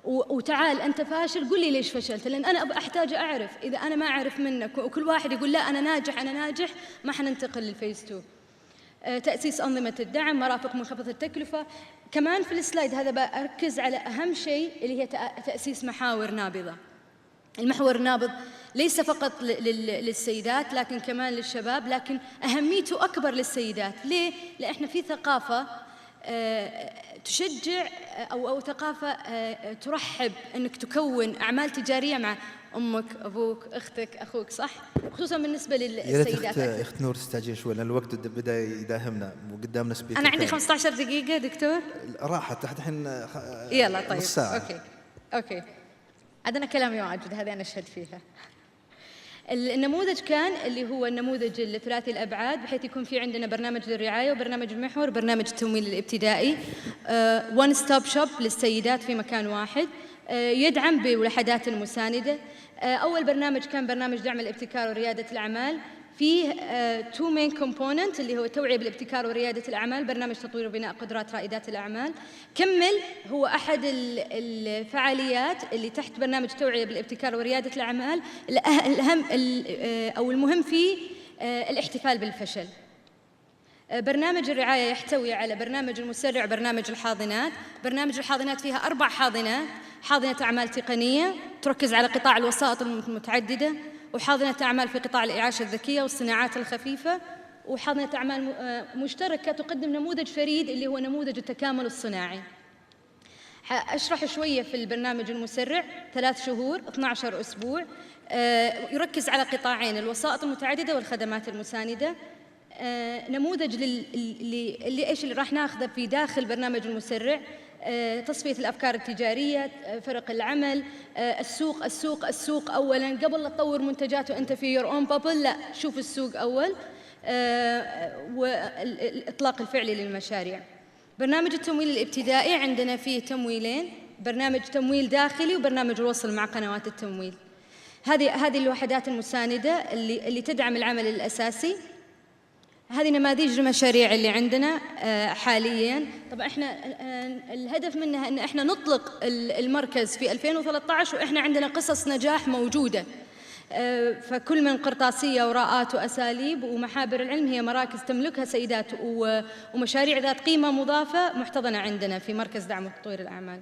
وتعال أنت فاشل قل لي ليش فشلت، لأن أنا أحتاج أعرف. إذا أنا ما أعرف منك وكل واحد يقول لا أنا ناجح أنا ناجح، ما حننتقل للفيز 2. تأسيس أنظمة الدعم، مرافق منخفضة التكلفة. كمان في السلايد هذا بأركز على أهم شيء اللي هي تأسيس محاور نابضة. المحور النابض ليس فقط للسيدات لكن كمان للشباب، لكن أهميته أكبر للسيدات. ليه؟ لأن إحنا في ثقافة تشجع أو ثقافة ترحب أنك تكون أعمال تجارية مع أمك، أبوك، أختك، أخوك، صح؟ خصوصا بالنسبة للسيدات. يا أخت نور تستعجل شوي لأن الوقت بدأ يداهمنا وقدامنا سبيكر. أنا عندي 15 دقيقة دكتور. راحت الحين يلا طيب نص ساعة. أوكي عندنا كلامي واجد، هذه أنا أشهد فيها. النموذج كان اللي هو النموذج الثلاثي الأبعاد، بحيث يكون في عندنا برنامج للرعاية وبرنامج المحور وبرنامج التمويل الابتدائي. one stop shop للسيدات في مكان واحد، يدعم بوحدات المساندة. أول برنامج كان برنامج دعم الابتكار وريادة الأعمال، فيه two main component اللي هو التوعية بالابتكار وريادة الأعمال، برنامج تطوير وبناء قدرات رائدات الأعمال. كمل هو أحد الفعاليات اللي تحت برنامج توعية بالابتكار وريادة الأعمال. الأهم أو المهم فيه الاحتفال بالفشل. برنامج الرعاية يحتوي على برنامج المسرع وبرنامج الحاضنات. برنامج الحاضنات فيها 4 حاضنات: حاضنة أعمال تقنية تركز على قطاع الوسائط المتعددة، وحاضنة أعمال في قطاع الإعاشة الذكية والصناعات الخفيفة، وحاضنة أعمال مشتركة تقدم نموذج فريد اللي هو نموذج التكامل الصناعي. أشرح شوية في البرنامج المسرع. 3 شهور 12 أسبوع، يركز على قطاعين: الوسائط المتعددة والخدمات المساندة. نموذج اللي راح ناخذه في داخل برنامج المسرع: تصفية الأفكار التجارية، فرق العمل، السوق أولاً قبل لا تطور منتجات وأنت في your own bubble، لا شوف السوق أول، والإطلاق الفعلي للمشاريع. برنامج التمويل الابتدائي عندنا فيه تمويلين: برنامج تمويل داخلي وبرنامج الوصل مع قنوات التمويل. هذه الوحدات المساندة اللي تدعم العمل الأساسي. هذه نماذج المشاريع اللي عندنا حالياً. طبعاً إحنا الهدف منها إن إحنا نطلق المركز في 2013 وإحنا عندنا قصص نجاح موجودة. فكل من قرطاسية وراءات وأساليب ومحابر العلم هي مراكز تملكها سيدات ومشاريع ذات قيمة مضافة محتضنة عندنا في مركز دعم وتطوير الأعمال.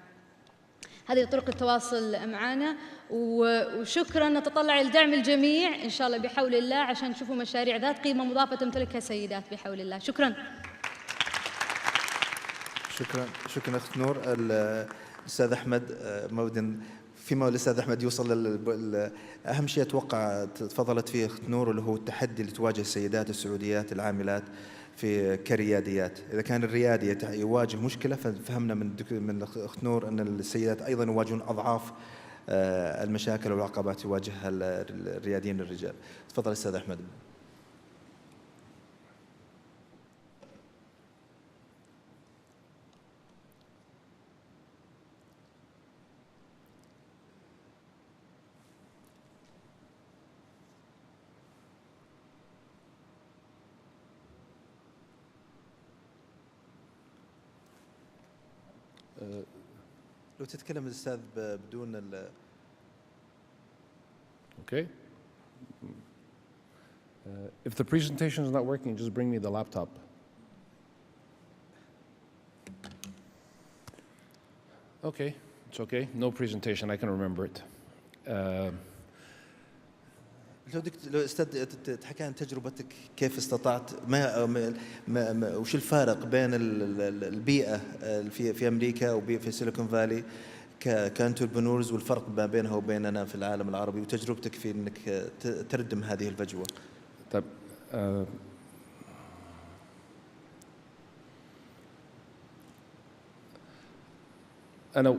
هذه طرق التواصل معنا، وشكراً. نتطلع لدعم الجميع إن شاء الله بحول الله عشان نشوفوا مشاريع ذات قيمة مضافة تمتلكها سيدات بحول الله. شكراً. شكراً أخت نور. الأستاذ أحمد مودن، فيما الأستاذ أحمد يوصل أهم شيء أتوقع تفضلت فيه أخت نور، اللي هو التحدي اللي تواجه السيدات السعوديات العاملات في كرياديات. إذا كان الريادي يواجه مشكلة، ففهمنا من أخت نور أن السيدات أيضاً يواجهون أضعاف المشاكل والعقبات يواجهها الرياديين الرجال. تفضل أستاذ أحمد. لو تتكلم الأستاذ بدون Okay. If the presentation is not working, just bring me the laptop. Okay, it's okay. No presentation, I can remember it. لو أستاذ تحكي عن تجربتك، كيف استطعت وش الفارق بين البيئة في أمريكا وفي سيليكون فالي كانتربرنورز، والفرق ما بينها وبيننا في العالم العربي، وتجربتك في أنك تردم هذه الفجوة. طيب أنا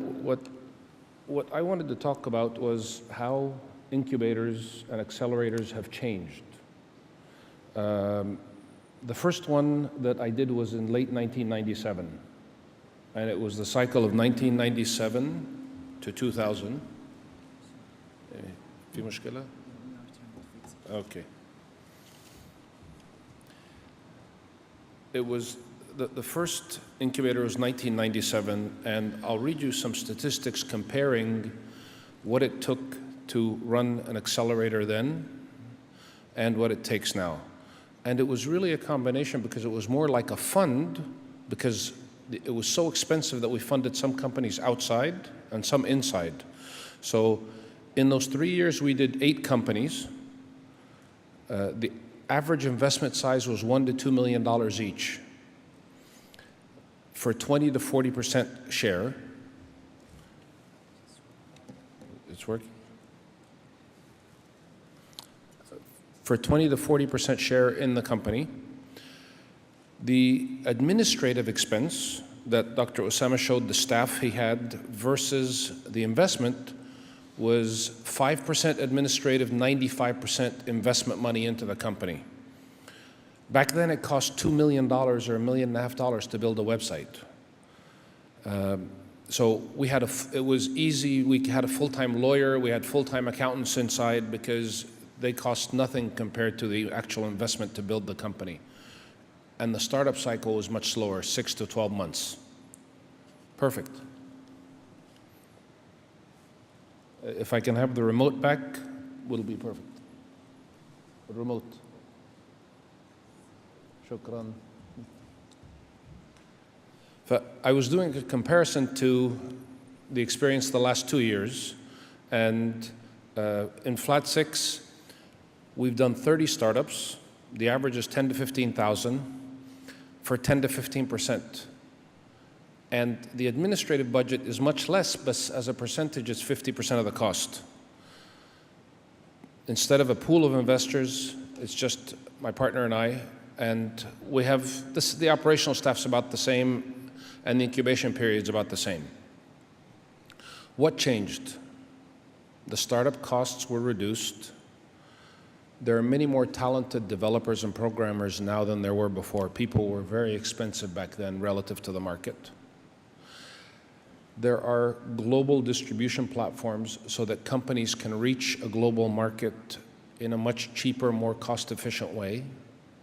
what I wanted to talk about was how incubators and accelerators have changed. The first one that I did was in late 1997, and it was the cycle of 1997 to 2000. في مشكلة؟ Okay. It was the first incubator was 1997, and I'll read you some statistics comparing what it took to run an accelerator then and what it takes now. And it was really a combination because it was more like a fund, because it was so expensive that we funded some companies outside and some inside. So in those 3 years, we did 8 companies. The average investment size was $1 to $2 million each for 20 to 40% share. It's working? For 20 to 40% share in the company. The administrative expense that Dr. Osama showed the staff he had versus the investment was 5% administrative, 95% investment money into the company. Back then it cost $2 million or $1.5 million to build a website. So we had it was easy. We had a full-time lawyer, we had full-time accountants inside because they cost nothing compared to the actual investment to build the company. And the startup cycle was much slower, 6 to 12 months. Perfect. If I can have the remote back, will be perfect. The remote. Shukran. I was doing a comparison to the experience the last 2 years, and in Flat 6, we've done 30 startups. The average is 10 to 15,000 for 10 to 15%. And the administrative budget is much less, but as a percentage, it's 50% of the cost. Instead of a pool of investors, it's just my partner and I, and we have the operational staff's about the same, and the incubation period's about the same. What changed? The startup costs were reduced. There are many more talented developers and programmers now than there were before. People were very expensive back then relative to the market. There are global distribution platforms so that companies can reach a global market in a much cheaper, more cost-efficient way.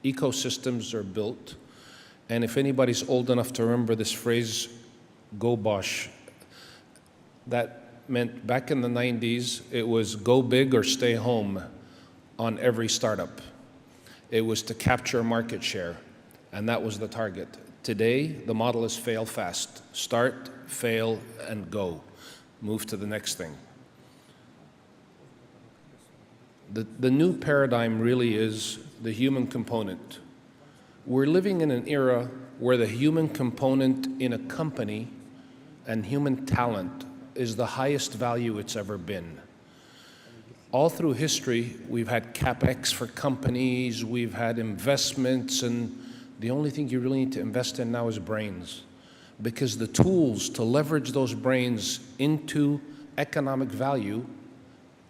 Ecosystems are built. And if anybody's old enough to remember this phrase, go Bosch, that meant back in the 90s, it was go big or stay home on every startup. It was to capture market share, and that was the target. Today, the model is fail fast. Start, fail, and go. Move to the next thing. The new paradigm really is the human component. We're living in an era where the human component in a company and human talent is the highest value it's ever been. All through history, we've had CapEx for companies, we've had investments, and the only thing you really need to invest in now is brains, because the tools to leverage those brains into economic value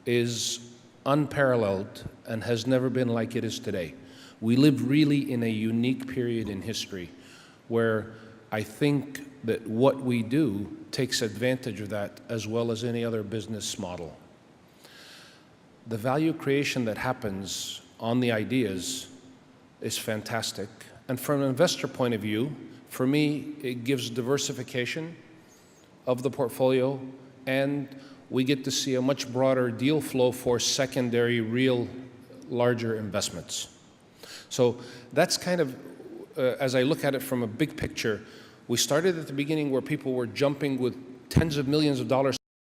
is unparalleled and has never been like it is today. We live really in a unique period in history where I think that what we do takes advantage of that as well as any other business model. The value creation that happens on the ideas is fantastic. And from an investor point of view, for me, it gives diversification of the portfolio, and we get to see a much broader deal flow for secondary, real, larger investments. So that's kind of, as I look at it from a big picture, we started at the beginning where people were jumping with tens of millions of dollars